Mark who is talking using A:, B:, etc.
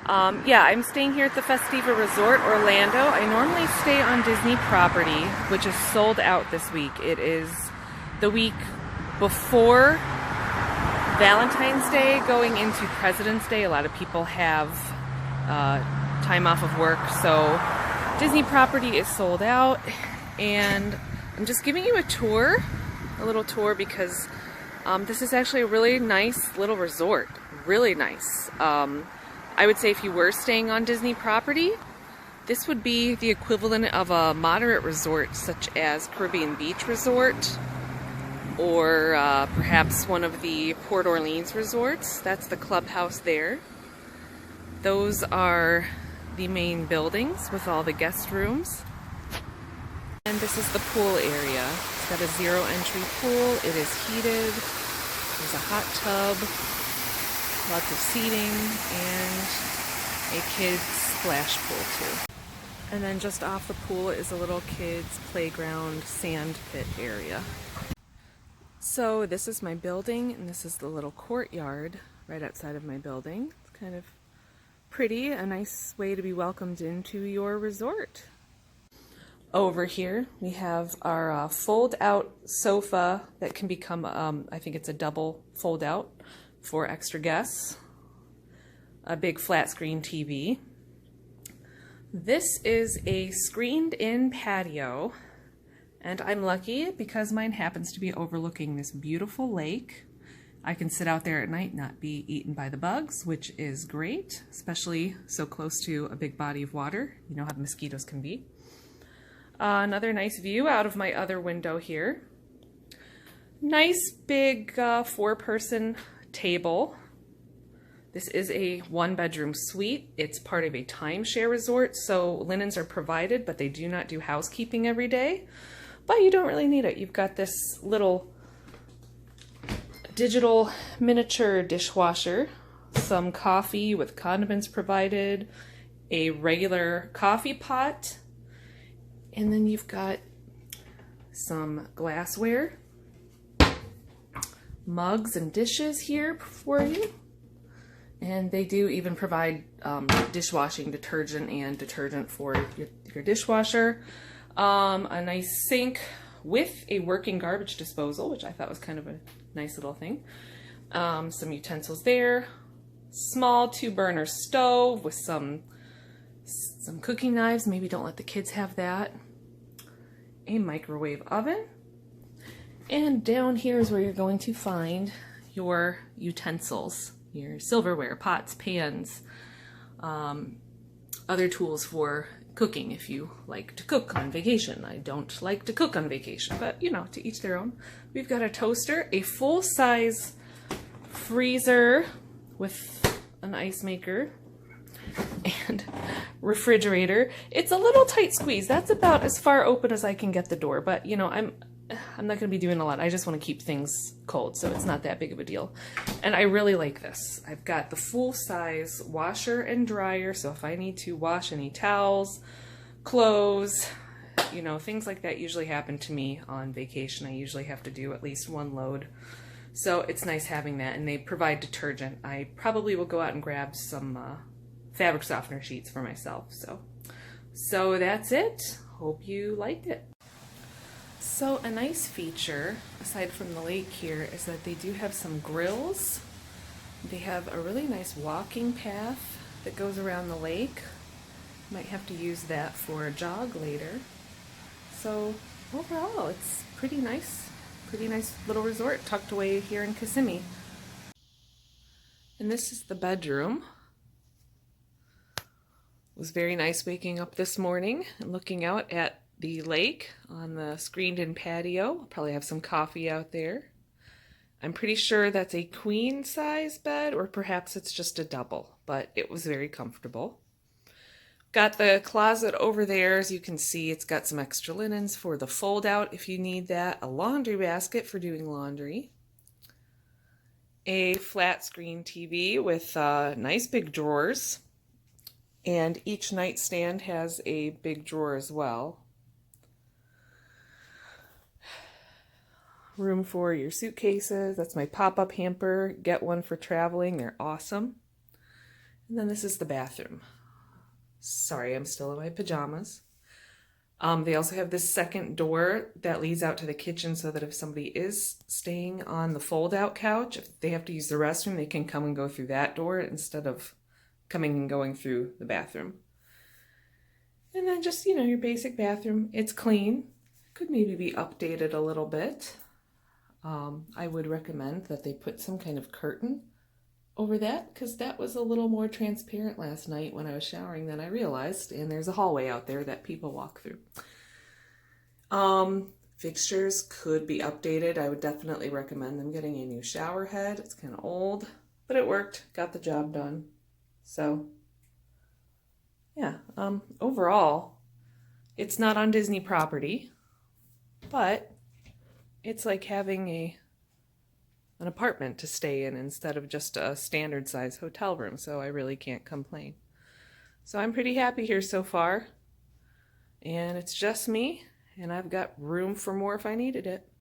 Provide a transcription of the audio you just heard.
A: Yeah, I'm staying here at the Festiva Resort, Orlando. I normally stay on Disney property, which is sold out this week. It is the week before Valentine's Day going into President's Day. A lot of people have time off of work, so Disney property is sold out. And I'm just giving you a little tour, because this is actually a really nice little resort. Really nice. I would say if you were staying on Disney property, this would be the equivalent of a moderate resort such as Caribbean Beach Resort, or perhaps one of the Port Orleans resorts. That's the clubhouse there. Those are the main buildings with all the guest rooms. And this is the pool area. It's got a zero entry pool. It is heated. There's a hot tub, lots of seating, and a kids splash pool too. And then just off the pool is a little kids playground sand pit area. So this is my building, and this is the little courtyard right outside of my building. It's kind of pretty, a nice way to be welcomed into your resort. Over here we have our fold-out sofa that can become, I think it's a double fold-out for extra guests. A big flat screen TV. This is a screened-in patio, and I'm lucky because mine happens to be overlooking this beautiful lake. I can sit out there at night, not be eaten by the bugs, which is great, especially so close to a big body of water. You know how the mosquitoes can be. Another nice view out of my other window here. Nice big 4-person table. This is a 1-bedroom suite. It's part of a timeshare resort, so linens are provided, but they do not do housekeeping every day. But you don't really need it. You've got this little digital miniature dishwasher, some coffee with condiments provided, a regular coffee pot, and then you've got some glassware, mugs and dishes here for you. And they do even provide dishwashing detergent and detergent for your dishwasher. A nice sink with a working garbage disposal, which I thought was kind of a nice little thing. Some utensils there. Small 2-burner stove with some cooking knives. Maybe don't let the kids have that. A microwave oven. And down here is where you're going to find your utensils, your silverware, pots, pans, other tools for cooking if you like to cook on vacation. I don't like to cook on vacation, but you know, to each their own. We've got a toaster, a full-size freezer with an ice maker, and refrigerator. It's a little tight squeeze. That's about as far open as I can get the door, but you know, I'm not going to be doing a lot. I just want to keep things cold, so it's not that big of a deal. And I really like this. I've got the full-size washer and dryer, so if I need to wash any towels, clothes, you know, things like that usually happen to me on vacation. I usually have to do at least one load. So it's nice having that, and they provide detergent. I probably will go out and grab some fabric softener sheets for myself. So that's it. Hope you liked it. So a nice feature, aside from the lake here, is that they do have some grills. They have a really nice walking path that goes around the lake. Might have to use that for a jog later. So overall, it's pretty nice little resort tucked away here in Kissimmee. And this is the bedroom. It was very nice waking up this morning and looking out at the lake on the screened-in patio. I'll probably have some coffee out there. I'm pretty sure that's a queen-size bed, or perhaps it's just a double, but it was very comfortable. Got the closet over there. As you can see, it's got some extra linens for the fold-out if you need that, a laundry basket for doing laundry, a flat screen TV with nice big drawers, and each nightstand has a big drawer as well. Room for your suitcases. That's my pop-up hamper. Get one for traveling. They're awesome. And then this is the bathroom. Sorry, I'm still in my pajamas. They also have this second door that leads out to the kitchen so that if somebody is staying on the fold-out couch, if they have to use the restroom, they can come and go through that door instead of coming and going through the bathroom. And then just, your basic bathroom. It's clean. Could maybe be updated a little bit. I would recommend that they put some kind of curtain over that because that was a little more transparent last night when I was showering than I realized, and there's a hallway out there that people walk through. Fixtures could be updated. I would definitely recommend them getting a new shower head. It's kind of old, but it worked, got the job done. So yeah, overall it's not on Disney property, but it's like having an apartment to stay in instead of just a standard size hotel room, so I really can't complain. So I'm pretty happy here so far, and it's just me, and I've got room for more if I needed it.